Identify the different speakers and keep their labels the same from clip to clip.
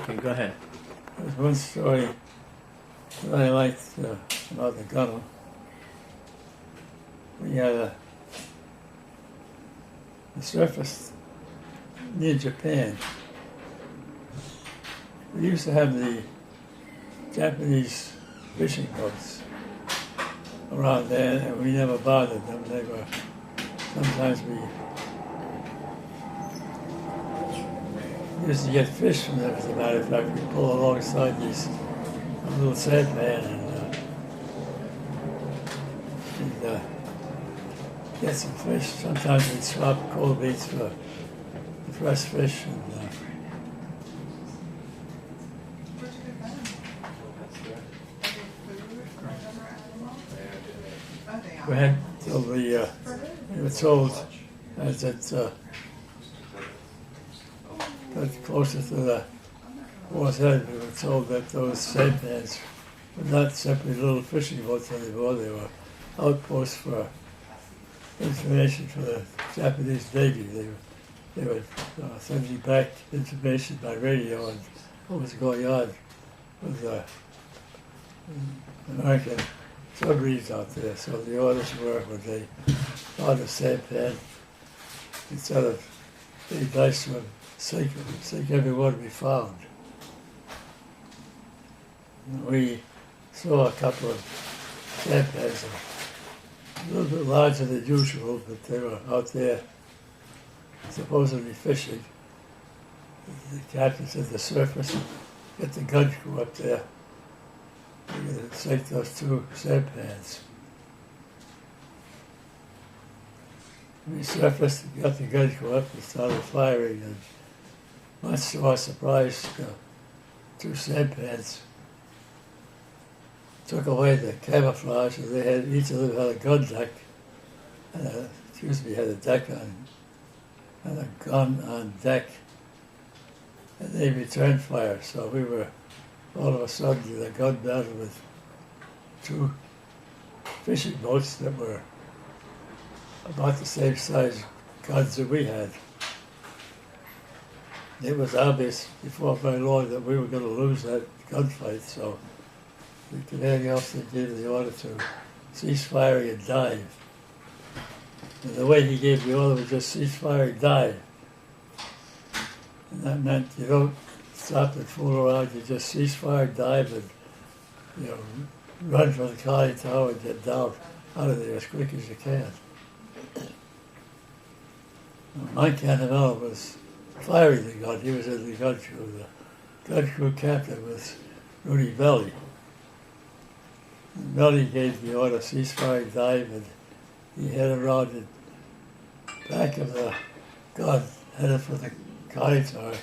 Speaker 1: Okay, go ahead.
Speaker 2: There's one story that I liked about the gunnel. We had a surface near Japan. We used to have the Japanese fishing boats around there, and we never bothered them. They were, sometimes we used to get fish from them, as a matter of fact. We pull alongside these little sampan and get some fish. Sometimes we'd swap cold meats for the fresh fish. And,
Speaker 1: Go ahead.
Speaker 2: so we were told as it got closer to the war's end, we were told that those sampans were not simply little fishing boats anymore. They were outposts for information for the Japanese Navy. They were sending back information by radio on what was going on with American submarines out there. So the orders were, when they found a sampan, instead of being nice to them, sink every one we found. We saw a couple of sampans, a little bit larger than usual, but they were out there supposedly fishing. The captain said the surface, get the gun crew up there. We're going to sink those two sampans. We surfaced, got the gun crew up and started firing, and much to our surprise, two sampans took away the camouflage, and they had, each of them had a gun deck, and had a deck on, and a gun on deck, and they returned fire. So we were all of a sudden in a gun battle with two fishing boats that were about the same size guns that we had. It was obvious before very long that we were going to lose that gunfight, so the commanding officer gave the order to cease firing and dive. And the way he gave the order was just cease firing, dive. And that meant you don't stop and fool around, you just cease fire, dive, and run for the conning tower and get down out of there as quick as you can. Mike Cannavella was firing the gun. He was in the gun crew. The gun crew captain was Rudy Velle. Velle gave the order, cease fire, dive, and he headed around the back of the gun, headed for the conning tower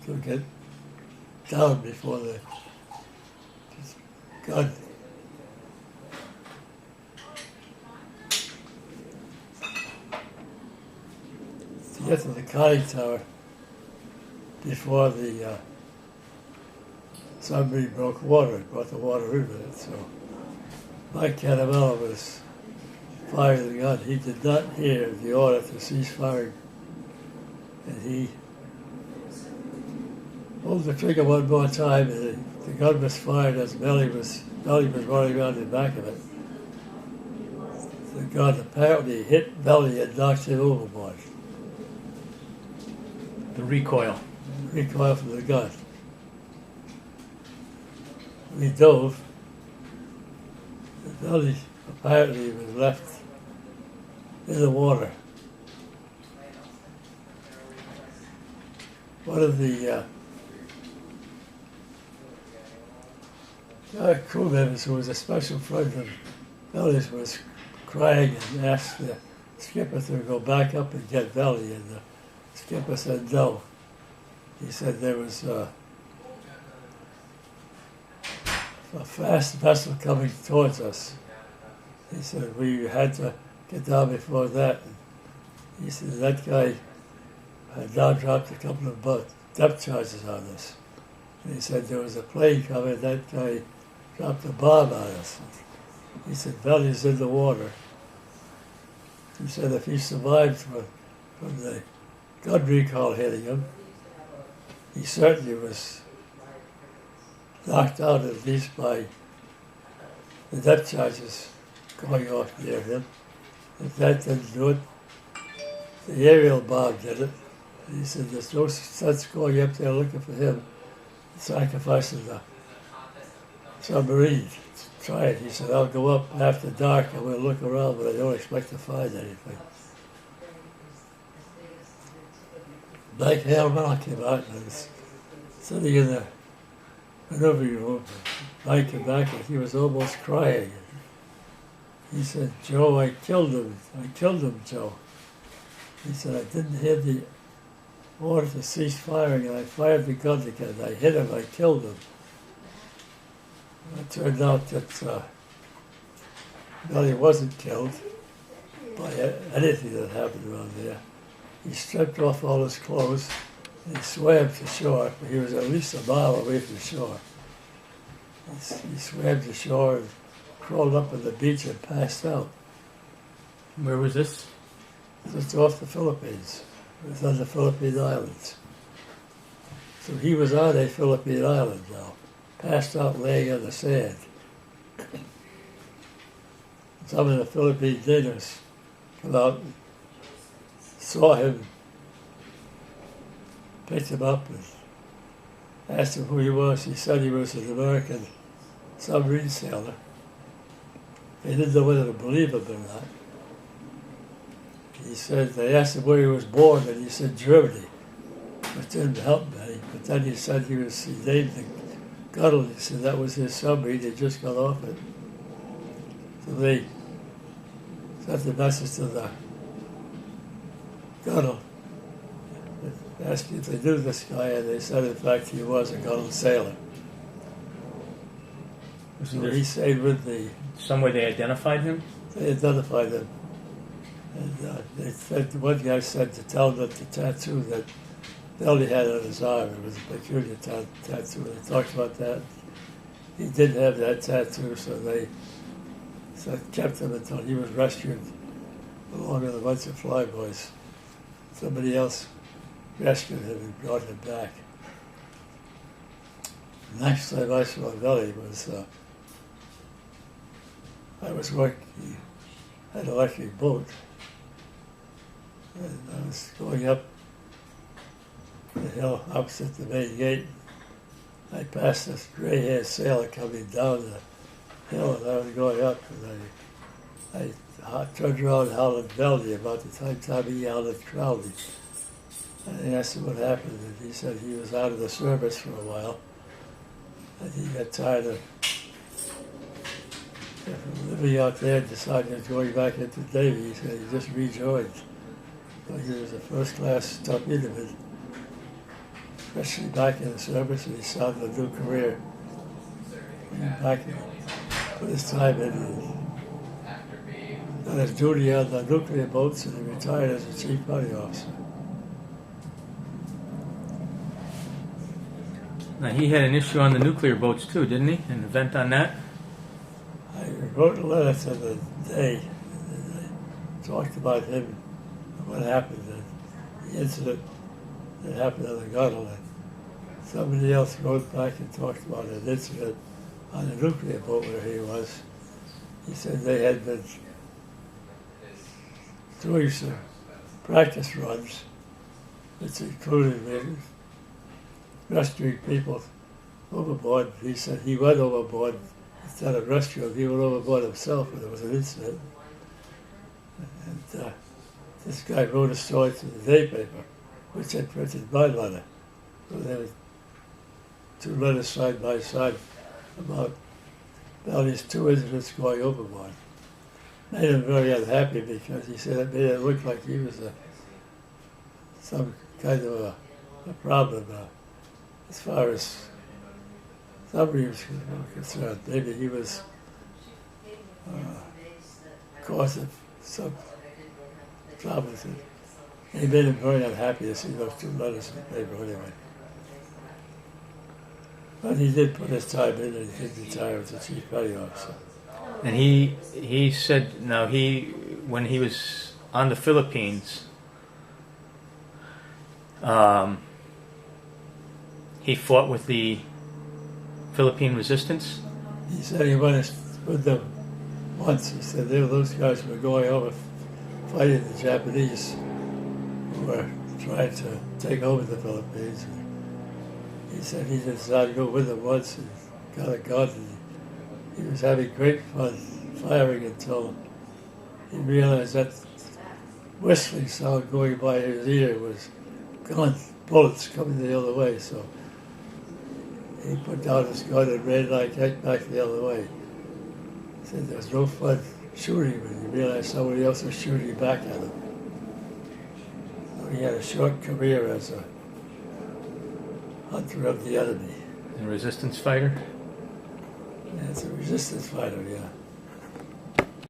Speaker 2: to get down before the gun. To get to the conning tower before the submarine broke water, it brought the water in with it. So Mike Cannavella was firing the gun. He did not hear the order to cease firing, and he pulled the trigger one more time, and the gun was fired as Velle was running around the back of it. The gun apparently hit Velle and knocked him overboard.
Speaker 1: The recoil.
Speaker 2: Recoil from the gun. We dove. Velle apparently was left in the water. One of the crew members, who was a special friend of Velle's, was crying and asked the skipper to go back up and get Velle, and the skipper said no. He said there was a fast vessel coming towards us. He said we had to get down before that. And he said that guy had now dropped a couple of depth charges on us. And he said there was a plane coming, that guy dropped a bomb on us. He said Velle's in the water. He said if he survived from the gun recall hitting him, he certainly was knocked out at least by the depth charges going off near him. If that didn't do it, the aerial bomb did it. He said there's no sense going up there looking for him, sacrificing the submarine. Try it. He said, I'll go up after dark and we'll look around, but I don't expect to find anything. Black Hale Miller came out and was sitting in the maneuvering room. Mike came back and he was almost crying. He said, Joe, I killed him. I killed him, Joe. He said, I didn't hear the order to cease firing and I fired the gun again. I hit him, I killed him. It turned out that Velle wasn't killed by anything that happened around there. He stripped off all his clothes and he swam to shore. He was at least a mile away from shore. He swam to shore and crawled up on the beach and passed out.
Speaker 1: Where was this?
Speaker 2: Just off the Philippines. It was on the Philippine Islands. So he was on a Philippine island now, passed out laying on the sand. Some of the Philippine natives come out and saw him, picked him up and asked him who he was. He said he was an American submarine sailor. They didn't know whether to believe him or not. He said, they asked him where he was born, and he said Germany, which didn't help him any. But then he said he named the Gunnel. He said that was his submarine, he just got off it. So they sent the message to the Gunnel, asking if they knew this guy, and they said, in fact, he was a Gunnel sailor. So he stayed with the...
Speaker 1: Some way they identified him?
Speaker 2: They identified him. And they said, one guy said to tell them that the tattoo that Velle had on his arm, it was a peculiar tattoo. They talked about that. He did have that tattoo, so they kept him until he was rescued along with a bunch of flyboys. Somebody else rescued him and brought him back. The next time I saw Velle was, I was working at an electric boat. And I was going up the hill opposite the main gate. I passed this gray-haired sailor coming down the hill, and I was going up, and I turned around and hollered at Velle about the time Tommy yelled at Crowley. And I asked him what happened, and he said he was out of the service for a while, and he got tired of living out there and decided he was going back into the Navy. He said he just rejoined. So he was a first-class torpedoman, especially back in the service, and he started a new career. Back and put his time in and done his duty on the nuclear boats, and he retired as a chief petty officer.
Speaker 1: Now, he had an issue on the nuclear boats too, didn't he? An event on that?
Speaker 2: I wrote a letter to the day, and I talked about him and what happened, and the incident that happened on the Gunnel. And somebody else wrote back and talked about an incident on a nuclear boat where he was. He said they had been doing some practice runs, which included rescuing people overboard. He said he went overboard. Instead of rescuing, he went overboard himself when there was an incident. And this guy wrote a story to the day paper, which had printed my letter. So there were two letters side by side about Velle's two incidents going overboard. Made him very unhappy because he said it made it look like he was some kind of a problem as far as submarines were concerned. Maybe he was causing some problems. He made him very unhappy to see those two letters in the paper anyway. But he did put his time in, and he did retire as a chief petty officer.
Speaker 1: And he said, now when he was on the Philippines, he fought with the Philippine resistance?
Speaker 2: He said he went with them once. He said those guys were going over fighting the Japanese who were trying to take over the Philippines. He said he decided to go with them once and got a gun. And he was having great fun firing until he realized that whistling sound going by his ear was gun bullets coming the other way. So he put down his gun and ran like heck back the other way. He said there's no fun shooting when you realize somebody else was shooting back at him. So he had a short career as a hunter of the enemy.
Speaker 1: A resistance fighter?
Speaker 2: Yeah, it's a resistance fighter, yeah.